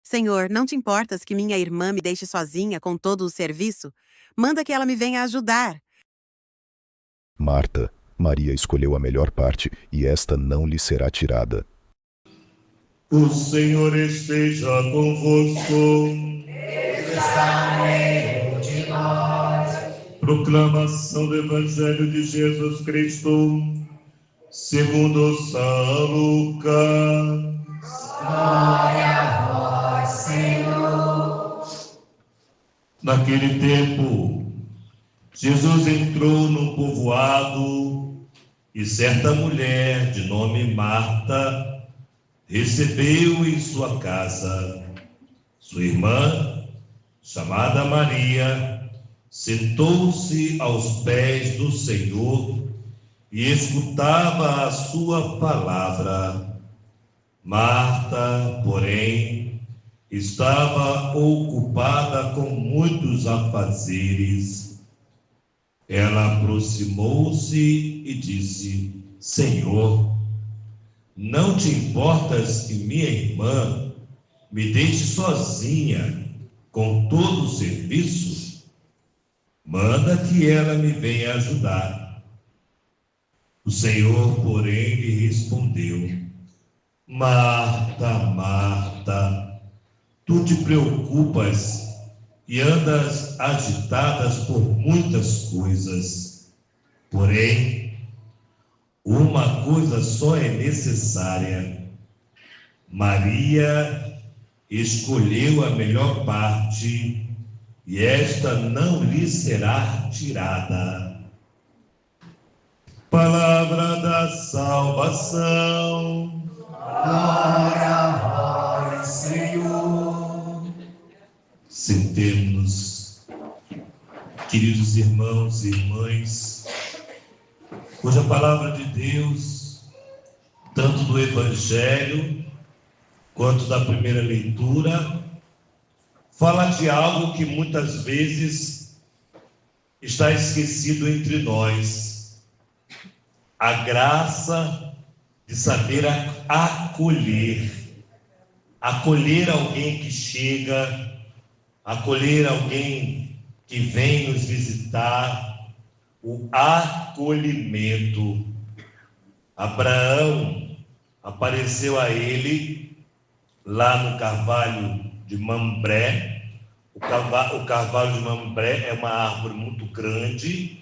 Senhor, não te importas que minha irmã me deixe sozinha com todo o serviço? Manda que ela me venha ajudar. Marta, Maria escolheu a melhor parte e esta não lhe será tirada. O Senhor esteja convosco. Ele está no meio de nós. Proclamação do Evangelho de Jesus Cristo, segundo São Lucas. Glória a vós, Senhor. Naquele tempo, Jesus entrou num povoado e certa mulher de nome Marta recebeu em sua casa. Sua irmã, chamada Maria, sentou-se aos pés do Senhor e escutava a sua palavra. Marta, porém, estava ocupada com muitos afazeres. Ela aproximou-se e disse: Senhor, não te importas que minha irmã me deixe sozinha com todo o serviço? Manda que ela me venha ajudar. O Senhor, porém, lhe respondeu: Marta, Marta, tu te preocupas e andas agitadas por muitas coisas. Porém, uma coisa só é necessária. Maria escolheu a melhor parte e esta não lhe será tirada. Palavra da salvação. Glória a vós, Senhor. Sentemos-nos, queridos irmãos e irmãs, hoje a palavra de Deus, tanto do Evangelho quanto da primeira leitura, fala de algo que muitas vezes está esquecido entre nós: a graça de saber acolher alguém que chega, acolher alguém que vem nos visitar, o acolhimento. Abraão apareceu a ele lá no carvalho de Mambré. O carvalho de Mambré é uma árvore muito grande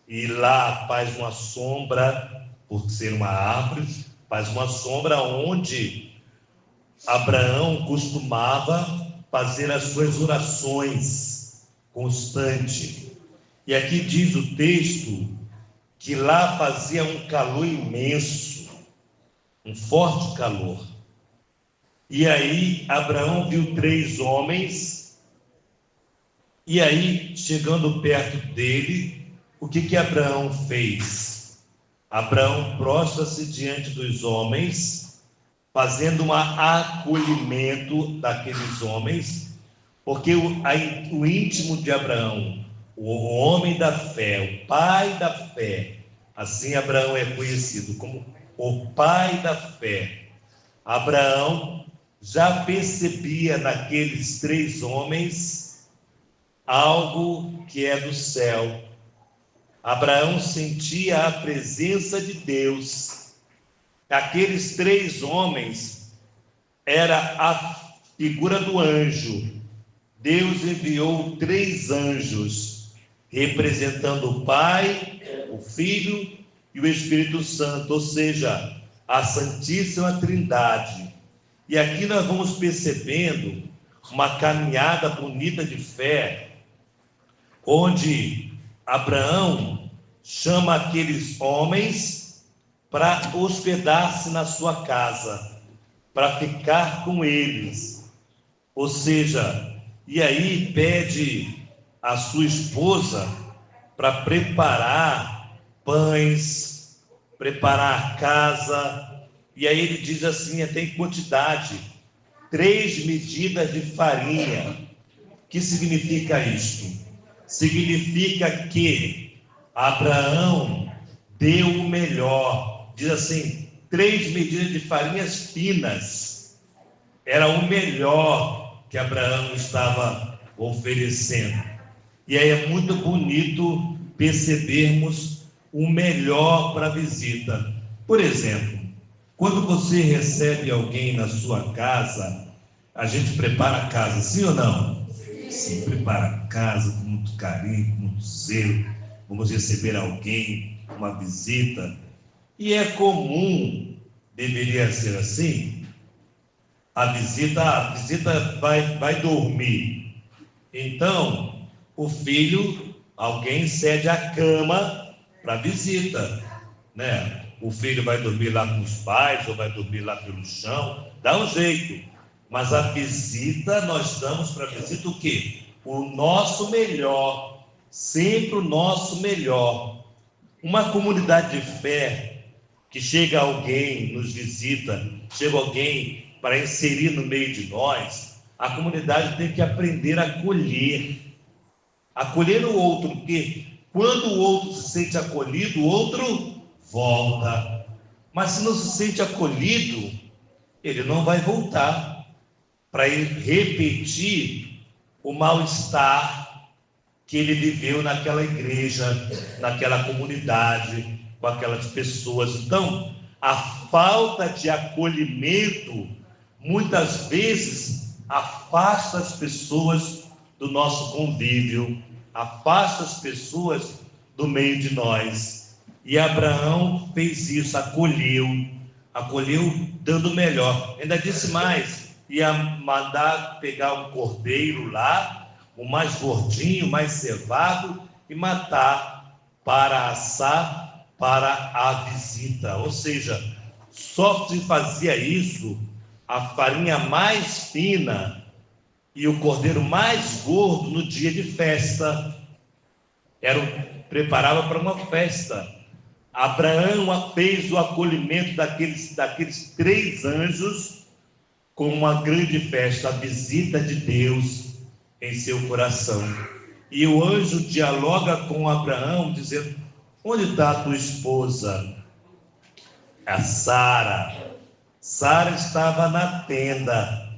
e lá faz uma sombra, por ser uma árvore, faz uma sombra onde Abraão costumava fazer as suas orações constantes. E aqui diz o texto que lá fazia um calor imenso, um forte calor. E aí Abraão viu 3 homens, e aí, chegando perto dele, o que Abraão fez? Abraão prostra-se diante dos homens, fazendo um acolhimento daqueles homens, porque o íntimo de Abraão, o homem da fé, o pai da fé, assim Abraão é conhecido como o pai da fé. Abraão já percebia naqueles 3 homens algo que é do céu. Abraão sentia a presença de Deus. Aqueles 3 homens era a figura do anjo. Deus enviou 3 anjos, representando o Pai, o Filho e o Espírito Santo, ou seja, a Santíssima Trindade. E aqui nós vamos percebendo uma caminhada bonita de fé, onde Abraão chama aqueles homens para hospedar-se na sua casa, para ficar com eles. Ou seja, e aí pede a sua esposa para preparar pães, preparar a casa. E aí ele diz assim, até em quantidade, 3 medidas de farinha. O que significa isto? Significa que Abraão deu o melhor. Diz assim, 3 medidas de farinhas finas. era o melhor que Abraão estava oferecendo. E aí é muito bonito percebermos o melhor para a visita. Por exemplo, quando você recebe alguém na sua casa, a gente prepara a casa, sim ou não? Sim, prepara a casa com muito carinho, com muito zelo. Vamos receber alguém, uma visita. E é comum, deveria ser assim, a visita vai dormir. Então, o filho, alguém cede a cama para a visita, né? O filho vai dormir lá com os pais, ou vai dormir lá pelo chão, dá um jeito. Mas a visita, nós damos para a visita o quê? O nosso melhor, sempre o nosso melhor. Uma comunidade de fé, que chega alguém, nos visita, chega alguém para inserir no meio de nós, a comunidade tem que aprender a acolher o outro, porque quando o outro se sente acolhido, o outro volta. Mas se não se sente acolhido, ele não vai voltar para repetir o mal-estar que ele viveu naquela igreja, naquela comunidade, com aquelas pessoas. Então, a falta de acolhimento muitas vezes afasta as pessoas do nosso convívio, afasta as pessoas do meio de nós. E Abraão fez isso, acolheu dando o melhor. Ainda disse mais, ia mandar pegar um cordeiro lá, o mais gordinho, mais cevado, e matar para assar para a visita. Ou seja, só se fazia isso a farinha mais fina e o cordeiro mais gordo no dia de festa. Preparava para uma festa. Abraão fez o acolhimento daqueles 3 anjos com uma grande festa, a visita de Deus em seu coração. E o anjo dialoga com Abraão, dizendo: onde está a tua esposa? A Sara. Sara estava na tenda.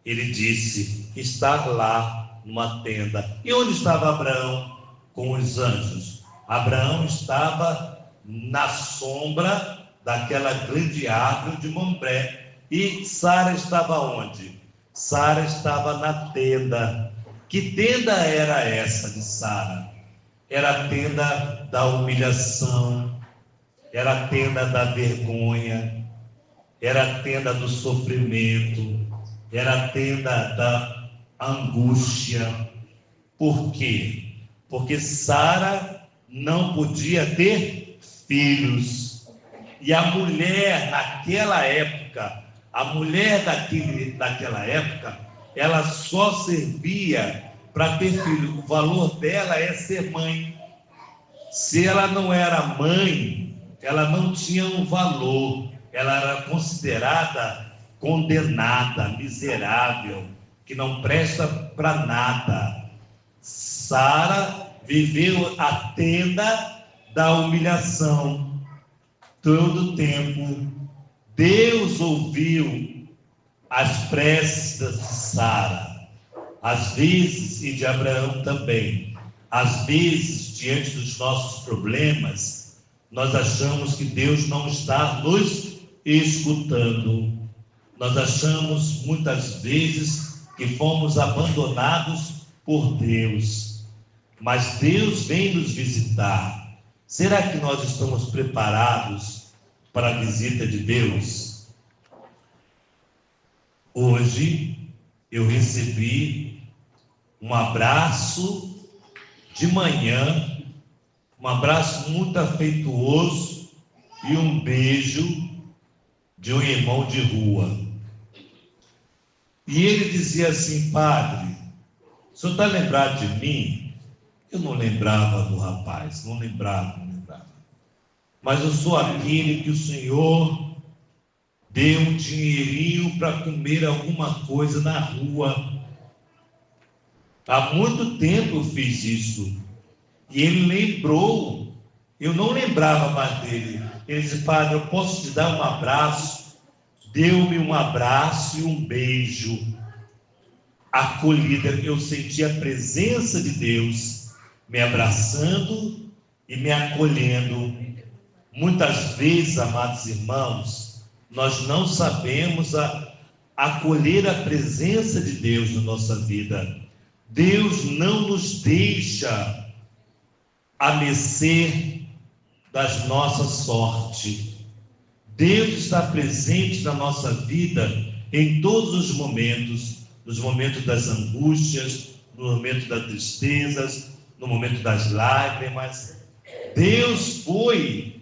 Ele disse: está lá numa tenda. E onde estava Abraão com os anjos? Abraão estava na sombra daquela grande árvore de Mambré. E Sara estava onde? Sara estava na tenda. Que tenda era essa de Sara? Era a tenda da humilhação, era a tenda da vergonha, era a tenda do sofrimento, era a tenda da angústia. Por quê? Porque Sara não podia ter filhos. E a mulher naquela época, daquela época, ela só servia para ter filho. O valor dela é ser mãe. Se ela não era mãe, ela não tinha um valor. Ela era considerada condenada, miserável, que não presta para nada. Sara viveu a tenda da humilhação todo o tempo. Deus ouviu as preces de Sara, às vezes, e de Abraão também. Às vezes, diante dos nossos problemas, nós achamos que Deus não está nos escutando. Nós achamos muitas vezes que fomos abandonados por Deus. Mas Deus vem nos visitar. Será que nós estamos preparados para a visita de Deus? Hoje eu recebi um abraço de manhã, um abraço muito afetuoso e um beijo de um irmão de rua. E ele dizia assim: padre, o senhor está lembrado de mim? Eu não lembrava do rapaz, não lembrava. Mas eu sou aquele que o senhor deu um dinheirinho para comer alguma coisa na rua. Há muito tempo eu fiz isso. E ele lembrou. Eu não lembrava mais dele. Ele disse: padre, eu posso te dar um abraço deu-me um abraço e um beijo, acolhida. Eu senti a presença de Deus me abraçando e me acolhendo. Muitas vezes, amados irmãos, nós não sabemos acolher a presença de Deus na nossa vida. Deus não nos deixa a mercê das nossas sortes. Deus está presente na nossa vida em todos os momentos, nos momentos das angústias, no momento das tristezas, no momento das lágrimas. Deus foi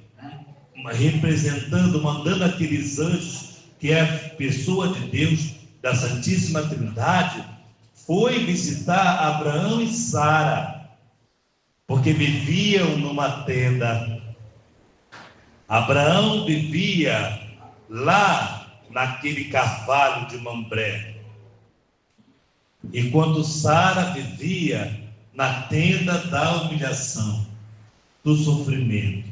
representando, mandando aqueles anjos, que é a pessoa de Deus, da Santíssima Trindade, foi visitar Abraão e Sara, porque viviam numa tenda. Abraão vivia lá naquele carvalho de Mambré, enquanto Sara vivia na tenda da humilhação, do sofrimento.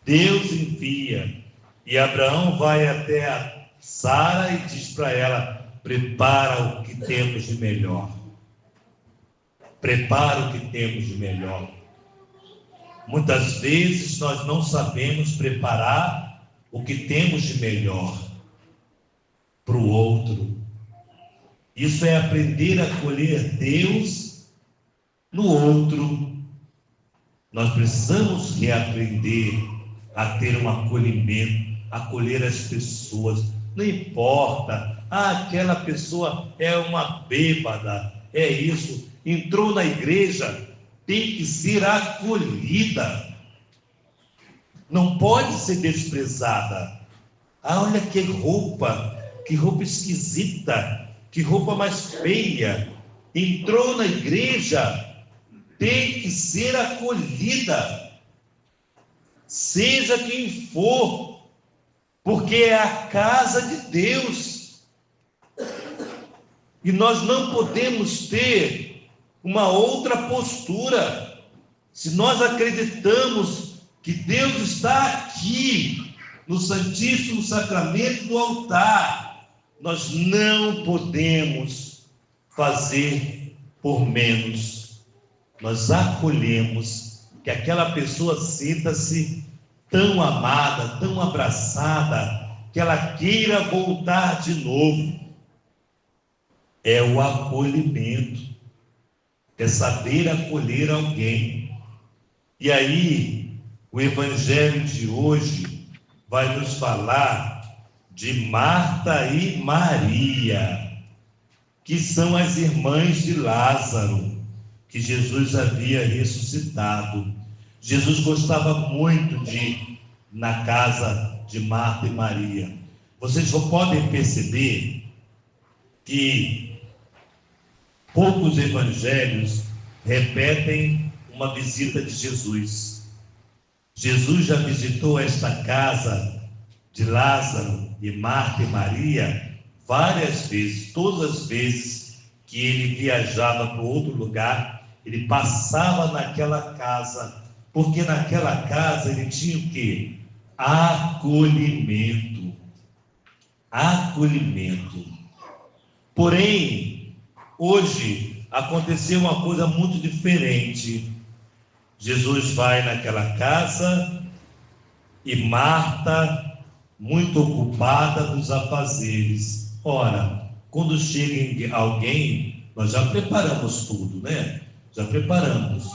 Deus envia, e Abraão vai até a Sara e diz para ela: prepara o que temos de melhor. Prepara o que temos de melhor. Muitas vezes nós não sabemos preparar o que temos de melhor para o outro. Isso é aprender a acolher Deus no outro. Nós precisamos reaprender a ter um acolhimento, acolher as pessoas. Não importa, aquela pessoa é uma bêbada, é isso, entrou na igreja, tem que ser acolhida, não pode ser desprezada. Olha que roupa esquisita, que roupa mais feia, entrou na igreja, tem que ser acolhida, seja quem for, porque é a casa de Deus, e nós não podemos ter uma outra postura. Se nós acreditamos que Deus está aqui, no Santíssimo Sacramento do altar, nós não podemos fazer por menos. Nós acolhemos, que aquela pessoa sinta-se tão amada, tão abraçada, que ela queira voltar de novo. É o acolhimento, é saber acolher alguém. E aí, o Evangelho de hoje vai nos falar de Marta e Maria, que são as irmãs de Lázaro, que Jesus havia ressuscitado. Jesus gostava muito de ir na casa de Marta e Maria. Vocês podem perceber que poucos evangelhos repetem uma visita de Jesus. Jesus já visitou esta casa de Lázaro e Marta e Maria várias vezes. Todas as vezes que ele viajava para outro lugar, ele passava naquela casa, porque naquela casa ele tinha o quê? Acolhimento. Acolhimento. Porém, hoje aconteceu uma coisa muito diferente. Jesus vai naquela casa e Marta, muito ocupada dos afazeres. Ora, quando chega alguém, nós já preparamos tudo, né? Já preparamos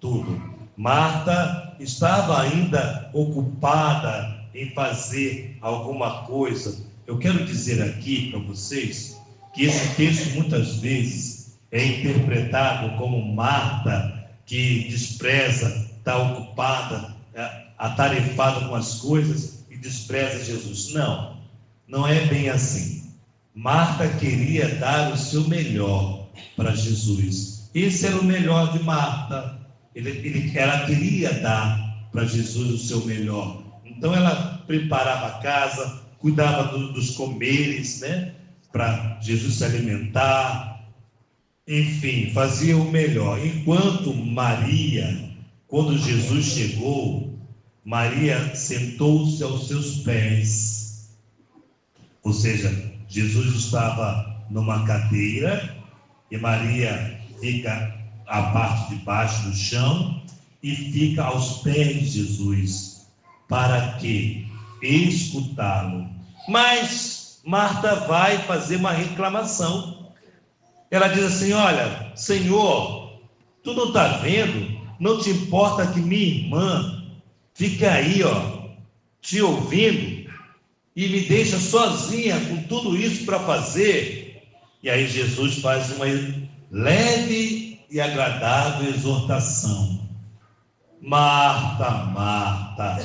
tudo. Marta estava ainda ocupada em fazer alguma coisa. Eu quero dizer aqui para vocês que esse texto muitas vezes é interpretado como Marta, que despreza, está ocupada, atarefada com as coisas e despreza Jesus. Não, não é bem assim. Marta queria dar o seu melhor para Jesus. Esse era o melhor de Marta. Ela queria dar para Jesus o seu melhor. Então ela preparava a casa, cuidava dos comeres, né? Para Jesus se alimentar. Enfim, fazia o melhor. Enquanto Maria, quando Jesus chegou, Maria sentou-se aos seus pés. Ou seja, Jesus estava numa cadeira e Maria fica a parte de baixo do chão e fica aos pés de Jesus para que escutá-lo. Mas Marta vai fazer uma reclamação. Ela diz assim: olha, Senhor, tu não está vendo? Não te importa que minha irmã fique aí, te ouvindo e me deixa sozinha com tudo isso para fazer? E aí Jesus faz uma leve e agradável exortação. Marta, Marta,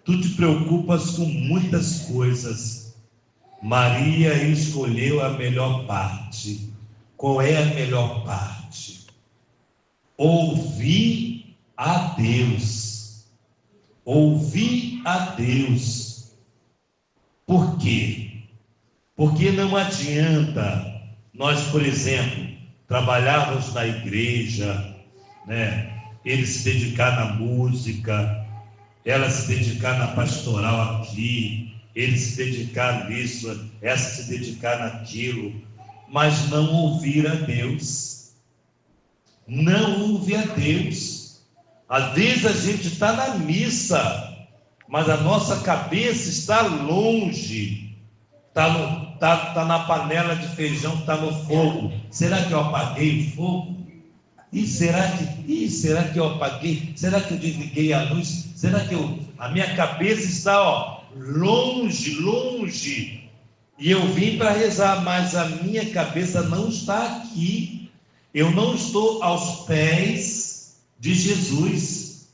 tu te preocupas com muitas coisas. Maria escolheu a melhor parte. Qual é a melhor parte? Ouvir a Deus. Ouvir a Deus. Por quê? Porque não adianta nós, por exemplo, trabalharmos na igreja, ele se dedicar na música, ela se dedicar na pastoral aqui, ele se dedicar nisso, essa se dedicar naquilo, mas não ouvir a Deus. Não ouvir a Deus. Às vezes a gente está na missa, mas a nossa cabeça está longe, está na panela de feijão, está no fogo. Será que eu apaguei o fogo? Será que eu apaguei? Será que eu desliguei a luz? Será que a minha cabeça está longe? E eu vim para rezar, mas a minha cabeça não está aqui. Eu não estou aos pés de Jesus.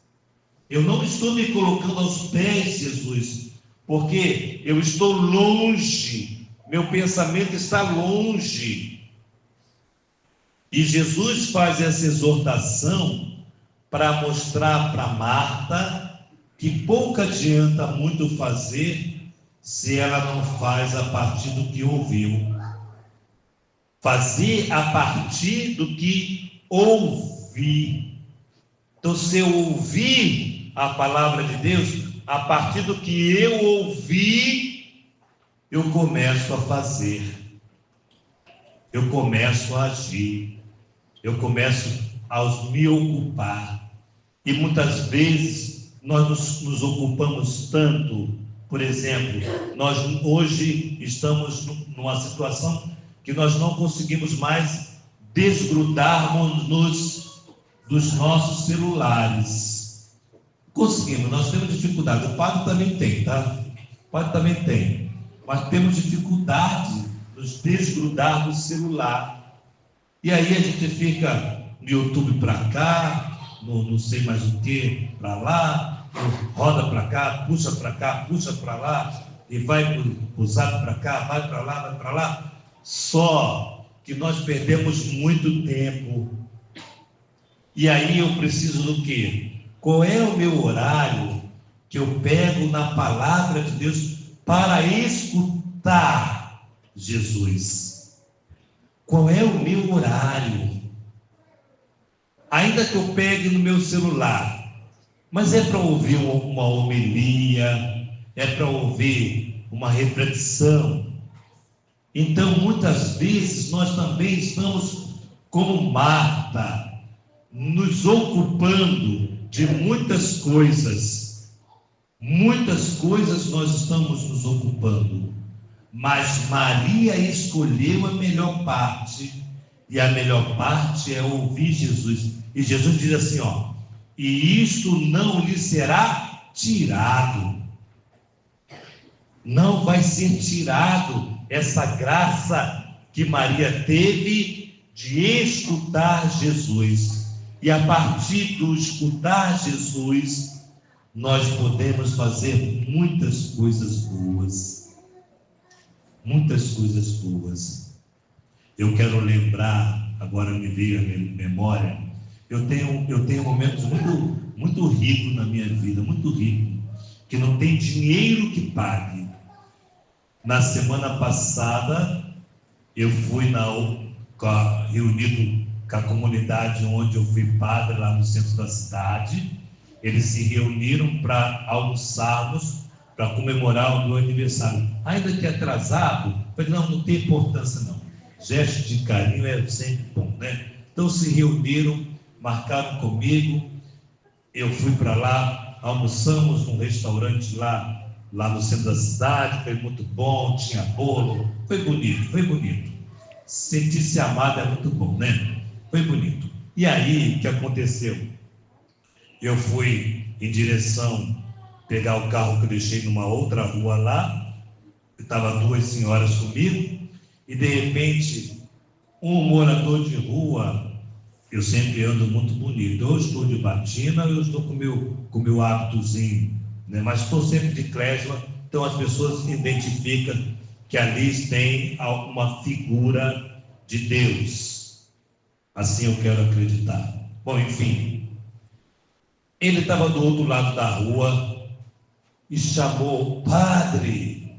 Eu não estou me colocando aos pés de Jesus, porque eu estou longe. Meu pensamento está longe. E Jesus faz essa exortação para mostrar para Marta que pouco adianta muito fazer se ela não faz a partir do que ouviu. Fazer a partir do que ouvi. Então, se eu ouvir a palavra de Deus, a partir do que eu ouvi, eu começo a fazer. Eu começo a agir. Eu começo a me ocupar. E muitas vezes nós nos ocupamos tanto. Por exemplo, nós hoje estamos numa situação que nós não conseguimos mais desgrudarmos dos nossos celulares. Conseguimos, nós temos dificuldade. O padre também tem, tá? O padre também tem. Mas temos dificuldade de nos desgrudar do celular. E aí a gente fica no YouTube para cá, no não sei mais o que, para lá, roda para cá, puxa para lá, e vai para o zap para cá, vai para lá. Só que nós perdemos muito tempo. E aí eu preciso do quê? Qual é o meu horário que eu pego na palavra de Deus para escutar Jesus? Qual é o meu horário? Ainda que eu pegue no meu celular, mas é para ouvir uma homilia, é para ouvir uma reflexão. Então, muitas vezes, nós também estamos como Marta, nos ocupando de muitas coisas. Muitas coisas nós estamos nos ocupando. Mas Maria escolheu a melhor parte, e a melhor parte é ouvir Jesus. E Jesus diz assim, e isto não lhe será tirado. Não vai ser tirado essa graça que Maria teve de escutar Jesus. E a partir do escutar Jesus, nós podemos fazer muitas coisas boas. Muitas coisas boas. Eu quero lembrar, agora me veio a minha memória, eu tenho momentos muito ricos na minha vida, muito rico, que não tem dinheiro que pague. Na semana passada, eu fui reunido com a comunidade onde eu fui padre, lá no centro da cidade. Eles se reuniram para almoçarmos para comemorar o meu aniversário. Ainda que atrasado, falei, não tem importância não. Gesto de carinho é sempre bom, né? Então se reuniram, marcaram comigo, eu fui para lá, almoçamos num restaurante lá no centro da cidade, foi muito bom, tinha bolo, foi bonito. Sentir-se amado é muito bom, né? Foi bonito. E aí, o que aconteceu? Eu fui em direção pegar o carro que eu deixei numa outra rua lá, estavam duas senhoras comigo, e de repente, um morador de rua, eu sempre ando muito bonito, eu estou de batina, eu estou com meu hábitozinho, né? Mas estou sempre de clésima, então as pessoas identificam que ali tem uma figura de Deus, assim eu quero acreditar. Bom, enfim, ele estava do outro lado da rua e chamou, padre.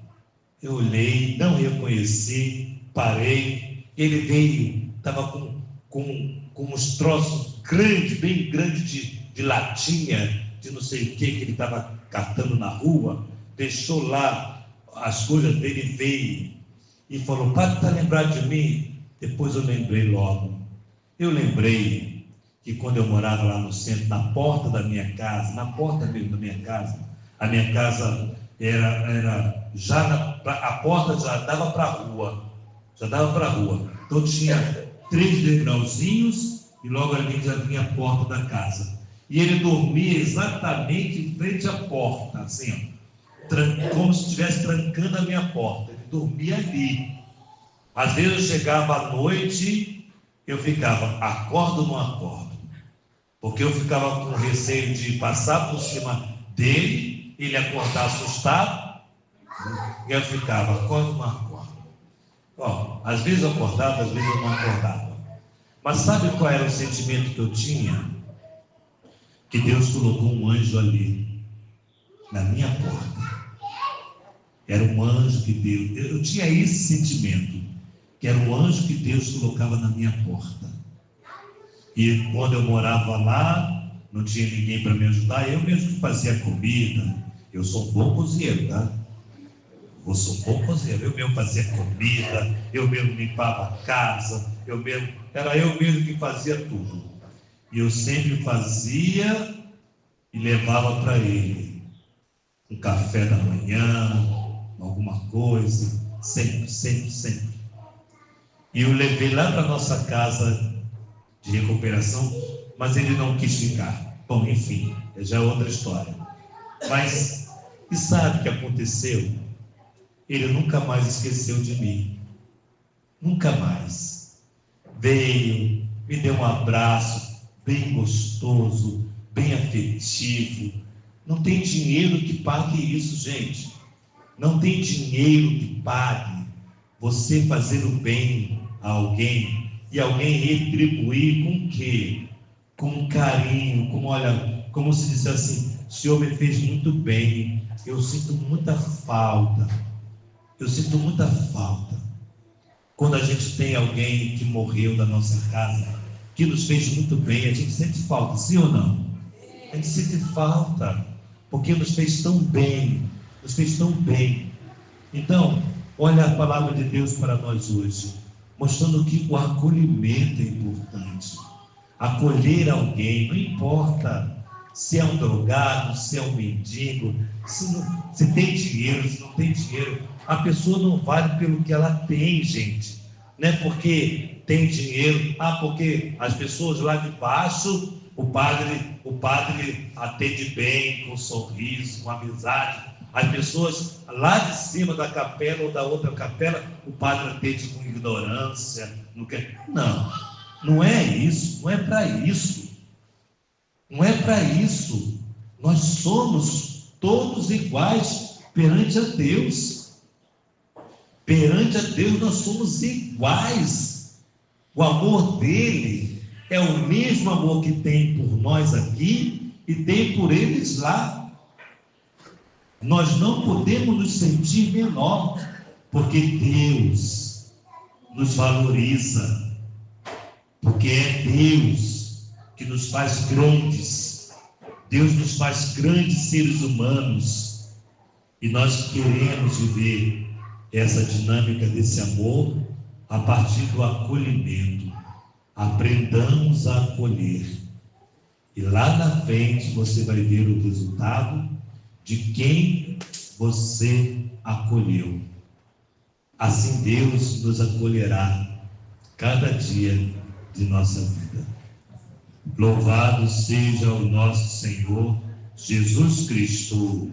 Eu olhei, não reconheci, parei, ele veio, estava com uns troços grandes, bem grandes de latinha, de não sei o que ele estava catando na rua, deixou lá as coisas dele, veio e falou, padre, está lembrado de mim? Depois eu lembrei logo. Eu lembrei que quando eu morava lá no centro, na porta da minha casa, na porta mesmo da minha casa, a minha casa era já a porta já dava para a rua, então tinha 3 degrauzinhos e logo ali já vinha a porta da casa, e ele dormia exatamente em frente à porta, assim, ó, como se estivesse trancando a minha porta, ele dormia ali. Às vezes eu chegava à noite, eu ficava, acordo ou não acordo? Porque eu ficava com receio de passar por cima dele, ele acordar assustado, e eu ficava, acordo ou não acordo? Ó, às vezes eu acordava, às vezes eu não acordava. Mas sabe qual era o sentimento que eu tinha? Que Deus colocou um anjo ali, na minha porta. Era um anjo que Deus, eu tinha esse sentimento, que era um anjo que Deus colocava na minha porta. E quando eu morava lá, não tinha ninguém para me ajudar, eu mesmo que fazia comida. Eu sou um bom cozinheiro, tá? Eu sou um bom cozinheiro, eu mesmo fazia comida, eu mesmo limpava a casa, era eu mesmo que fazia tudo. E eu sempre fazia e levava para ele um café da manhã, alguma coisa, sempre. E eu levei lá para nossa casa de recuperação, mas ele não quis ficar. Bom, enfim, já é outra história. Mas, e sabe o que aconteceu? Ele nunca mais esqueceu de mim. Nunca mais. Veio, me deu um abraço bem gostoso, bem afetivo. Não tem dinheiro que pague isso, gente. Não tem dinheiro que pague você fazer o bem a alguém e alguém retribuir com o quê? Com carinho, como se disse assim, o Senhor me fez muito bem, eu sinto muita falta. Quando a gente tem alguém que morreu da nossa casa, que nos fez muito bem, a gente sente falta, sim ou não? A gente sente falta, porque nos fez tão bem. Então, olha a palavra de Deus para nós hoje, mostrando que o acolhimento é importante. Acolher alguém, não importa se é um drogado, se é um mendigo, se tem dinheiro, se não tem dinheiro, a pessoa não vale pelo que ela tem, gente. Não é porque tem dinheiro, porque as pessoas lá de baixo, o padre atende bem, com um sorriso, com amizade. As pessoas lá de cima da capela ou da outra capela, o padre atende com ignorância. Não é isso, não é para isso. Não é para isso. Nós somos todos iguais perante a Deus. Perante a Deus nós somos iguais. O amor dele é o mesmo amor que tem por nós aqui e tem por eles lá. Nós não podemos nos sentir menor, porque Deus nos valoriza, porque é Deus que nos faz grandes. Deus nos faz grandes seres humanos. E nós queremos viver essa dinâmica desse amor a partir do acolhimento. Aprendamos a acolher. E lá na frente você vai ver o resultado de quem você acolheu. Assim Deus nos acolherá cada dia de nossa vida. Louvado seja o nosso Senhor Jesus Cristo.